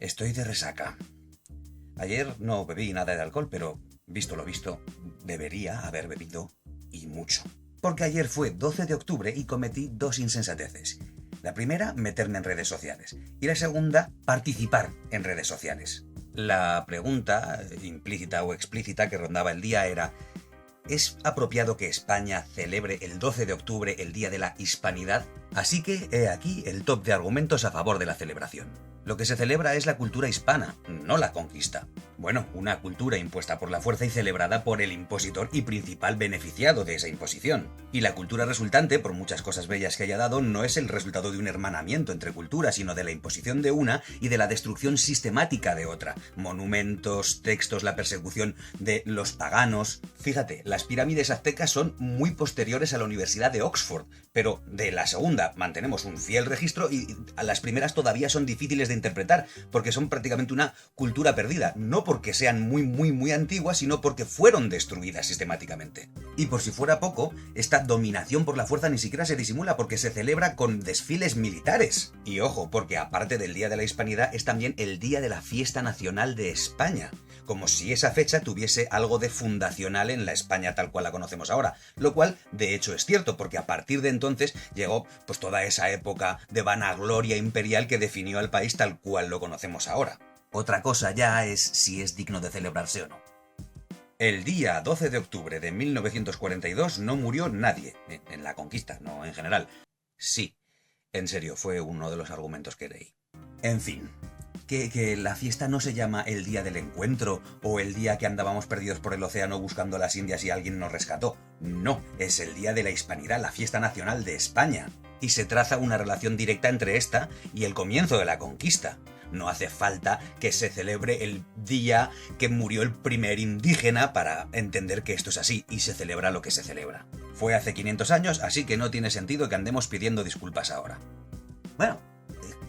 Estoy de resaca. Ayer no bebí nada de alcohol, pero visto lo visto, debería haber bebido y mucho. Porque ayer fue 12 de octubre y cometí dos insensateces. La primera, meterme en redes sociales. Y la segunda, participar en redes sociales. La pregunta, implícita o explícita, que rondaba el día era: ¿es apropiado que España celebre el 12 de octubre el Día de la Hispanidad? Así que he aquí el top de argumentos a favor de la celebración. Lo que se celebra es la cultura hispana, no la conquista. Bueno, una cultura impuesta por la fuerza y celebrada por el impositor y principal beneficiado de esa imposición. Y la cultura resultante, por muchas cosas bellas que haya dado, no es el resultado de un hermanamiento entre culturas, sino de la imposición de una y de la destrucción sistemática de otra. Monumentos, textos, la persecución de los paganos. Fíjate, las pirámides aztecas son muy posteriores a la Universidad de Oxford, pero de la segunda mantenemos un fiel registro y a las primeras todavía son difíciles de interpretar, porque son prácticamente una cultura perdida, no porque sean muy antiguas, sino porque fueron destruidas sistemáticamente. Y por si fuera poco, esta dominación por la fuerza ni siquiera se disimula porque se celebra con desfiles militares. Y ojo, porque aparte del Día de la Hispanidad es también el Día de la Fiesta Nacional de España, como si esa fecha tuviese algo de fundacional en la España tal cual la conocemos ahora, lo cual de hecho es cierto, porque a partir de entonces llegó pues toda esa época de vanagloria imperial que definió al país tal cual lo conocemos ahora. Otra cosa ya es si es digno de celebrarse o no. El día 12 de octubre de 1942 no murió nadie, en la conquista, no en general. Sí, en serio, fue uno de los argumentos que leí. En fin, que la fiesta no se llama el día del encuentro o el día que andábamos perdidos por el océano buscando a las Indias y alguien nos rescató. No, es el día de la Hispanidad, la fiesta nacional de España. Y se traza una relación directa entre esta y el comienzo de la conquista. No hace falta que se celebre el día que murió el primer indígena para entender que esto es así, y se celebra lo que se celebra. Fue hace 500 años, así que no tiene sentido que andemos pidiendo disculpas ahora. Bueno,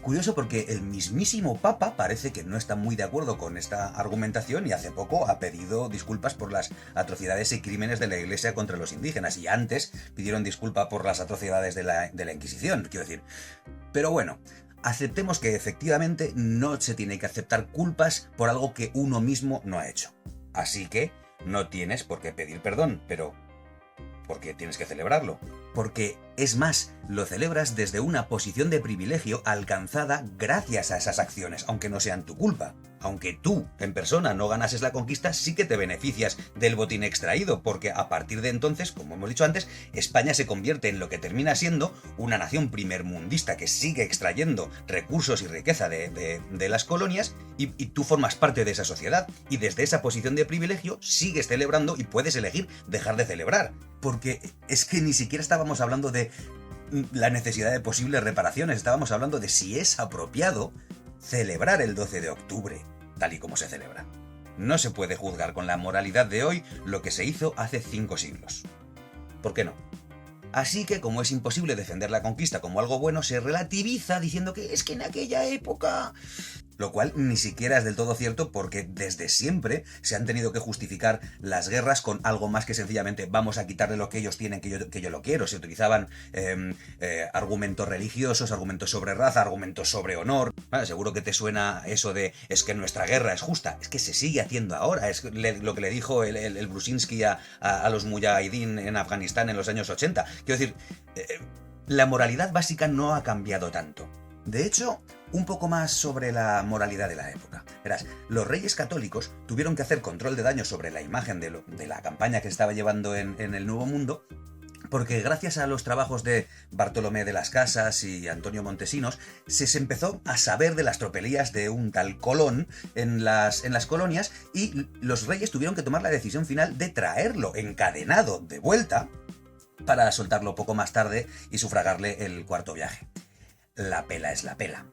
curioso porque el mismísimo Papa parece que no está muy de acuerdo con esta argumentación y hace poco ha pedido disculpas por las atrocidades y crímenes de la Iglesia contra los indígenas, y antes pidieron disculpa por las atrocidades de la Inquisición, quiero decir. Pero bueno, aceptemos que efectivamente no se tiene que aceptar culpas por algo que uno mismo no ha hecho. Así que no tienes por qué pedir perdón, pero ¿por qué tienes que celebrarlo? Porque, es más, lo celebras desde una posición de privilegio alcanzada gracias a esas acciones, aunque no sean tu culpa. Aunque tú, en persona, no ganases la conquista, sí que te beneficias del botín extraído, porque a partir de entonces, como hemos dicho antes, España se convierte en lo que termina siendo una nación primermundista que sigue extrayendo recursos y riqueza de las colonias, y tú formas parte de esa sociedad, y desde esa posición de privilegio sigues celebrando y puedes elegir dejar de celebrar. Porque es que ni siquiera estábamos hablando de la necesidad de posibles reparaciones, estábamos hablando de si es apropiado celebrar el 12 de octubre, tal y como se celebra. No se puede juzgar con la moralidad de hoy lo que se hizo hace 5 siglos. ¿Por qué no? Así que, como es imposible defender la conquista como algo bueno, se relativiza diciendo que es que en aquella época... Lo cual ni siquiera es del todo cierto, porque desde siempre se han tenido que justificar las guerras con algo más que sencillamente vamos a quitarle lo que ellos tienen, que yo lo quiero. Se utilizaban argumentos religiosos, argumentos sobre raza, argumentos sobre honor. Bueno, seguro que te suena eso de es que nuestra guerra es justa. Es que se sigue haciendo ahora. Es lo que le dijo el Brzezinski a los mujahidín en Afganistán en los años 80. Quiero decir, la moralidad básica no ha cambiado tanto. De hecho, un poco más sobre la moralidad de la época. Verás, los reyes católicos tuvieron que hacer control de daños sobre la imagen de la campaña que se estaba llevando en el Nuevo Mundo, porque gracias a los trabajos de Bartolomé de las Casas y Antonio Montesinos, se empezó a saber de las tropelías de un tal Colón en las colonias, y los reyes tuvieron que tomar la decisión final de traerlo encadenado de vuelta para soltarlo poco más tarde y sufragarle el cuarto viaje. La pela es la pela.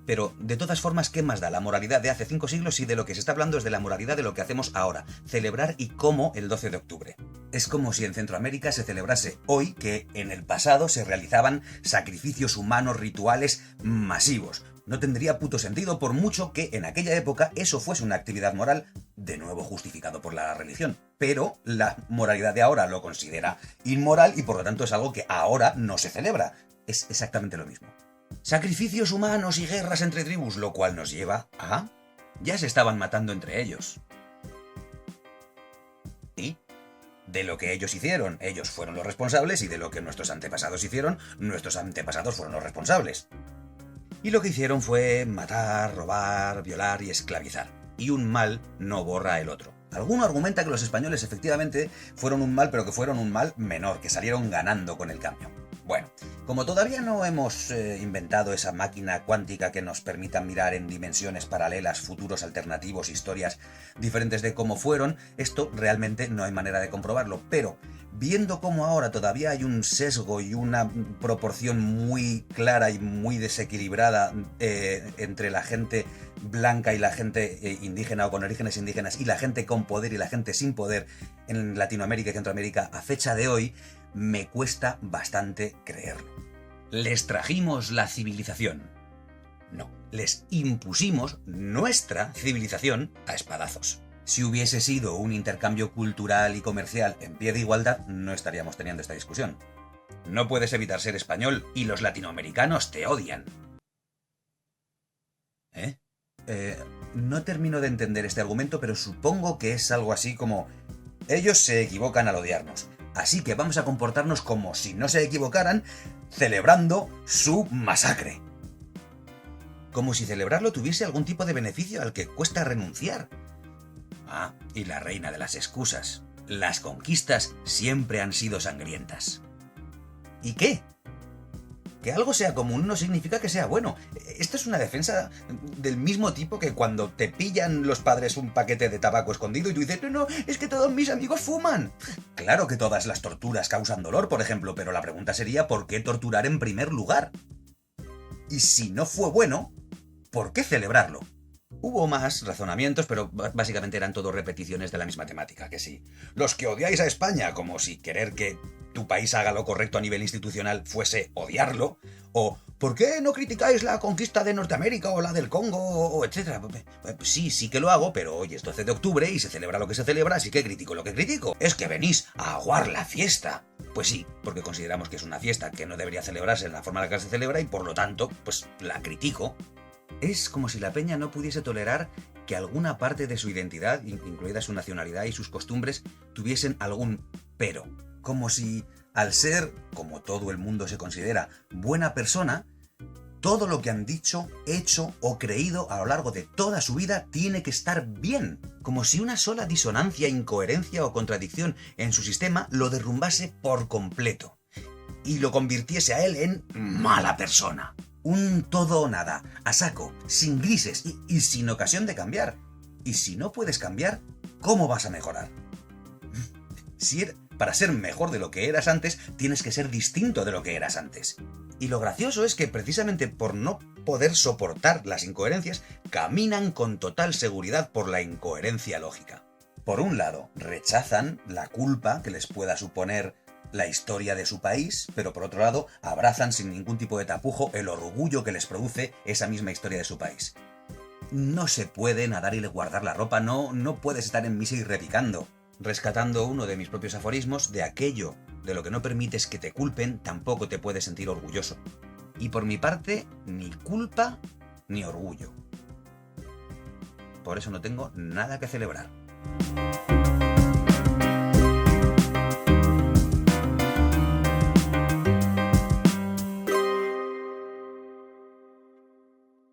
Pero, de todas formas, ¿qué más da la moralidad de hace 5 siglos si de lo que se está hablando es de la moralidad de lo que hacemos ahora? Celebrar y cómo el 12 de octubre. Es como si en Centroamérica se celebrase hoy que en el pasado se realizaban sacrificios humanos rituales masivos. No tendría puto sentido, por mucho que en aquella época eso fuese una actividad moral, de nuevo justificado por la religión. Pero la moralidad de ahora lo considera inmoral y por lo tanto es algo que ahora no se celebra. Es exactamente lo mismo. sacrificios humanos y guerras entre tribus, lo cual nos lleva a... ya se estaban matando entre ellos. Y de lo que ellos hicieron, ellos fueron los responsables, y de lo que nuestros antepasados hicieron, nuestros antepasados fueron los responsables. Y lo que hicieron fue matar, robar, violar y esclavizar. Y un mal no borra el otro. Alguno argumenta que los españoles efectivamente fueron un mal, pero que fueron un mal menor, que salieron ganando con el cambio. Bueno, como todavía no hemos inventado esa máquina cuántica que nos permita mirar en dimensiones paralelas, futuros alternativos, historias diferentes de cómo fueron, esto realmente no hay manera de comprobarlo, pero viendo cómo ahora todavía hay un sesgo y una proporción muy clara y muy desequilibrada entre la gente blanca y la gente indígena o con orígenes indígenas y la gente con poder y la gente sin poder en Latinoamérica y Centroamérica a fecha de hoy, me cuesta bastante creerlo. ¿Les trajimos la civilización? No, les impusimos nuestra civilización a espadazos. Si hubiese sido un intercambio cultural y comercial en pie de igualdad, no estaríamos teniendo esta discusión. No puedes evitar ser español y los latinoamericanos te odian. No termino de entender este argumento, pero supongo que es algo así como: ellos se equivocan al odiarnos, así que vamos a comportarnos como si no se equivocaran, celebrando su masacre. Como si celebrarlo tuviese algún tipo de beneficio al que cuesta renunciar. Ah, y la reina de las excusas. Las conquistas siempre han sido sangrientas. ¿Y qué? Que algo sea común no significa que sea bueno. Esto es una defensa del mismo tipo que cuando te pillan los padres un paquete de tabaco escondido y tú dices: no, es que todos mis amigos fuman. Claro que todas las torturas causan dolor, por ejemplo, pero la pregunta sería: ¿por qué torturar en primer lugar? Y si no fue bueno, ¿por qué celebrarlo? Hubo más razonamientos, pero básicamente eran todo repeticiones de la misma temática, que sí. Los que odiáis a España, como si querer que tu país haga lo correcto a nivel institucional fuese odiarlo, o ¿por qué no criticáis la conquista de Norteamérica o la del Congo, o etcétera? Sí que lo hago, pero hoy es 12 de octubre y se celebra lo que se celebra, así que critico lo que critico. Es que venís a aguar la fiesta. Pues sí, porque consideramos que es una fiesta que no debería celebrarse en la forma en la que se celebra y por lo tanto, pues la critico. Es como si la peña no pudiese tolerar que alguna parte de su identidad, incluida su nacionalidad y sus costumbres, tuviesen algún pero. Como si, al ser, como todo el mundo se considera, buena persona, todo lo que han dicho, hecho o creído a lo largo de toda su vida tiene que estar bien. Como si una sola disonancia, incoherencia o contradicción en su sistema lo derrumbase por completo y lo convirtiese a él en mala persona. Un todo o nada, a saco, sin grises y sin ocasión de cambiar. Y si no puedes cambiar, ¿cómo vas a mejorar? Para ser mejor de lo que eras antes, tienes que ser distinto de lo que eras antes. Y lo gracioso es que precisamente por no poder soportar las incoherencias, caminan con total seguridad por la incoherencia lógica. Por un lado, rechazan la culpa que les pueda suponer la historia de su país, pero por otro lado, abrazan sin ningún tipo de tapujo el orgullo que les produce esa misma historia de su país. No se puede nadar y guardar la ropa, no puedes estar en misa y repicando. Rescatando uno de mis propios aforismos, de aquello de lo que no permites que te culpen, tampoco te puedes sentir orgulloso. Y por mi parte, ni culpa ni orgullo. Por eso no tengo nada que celebrar.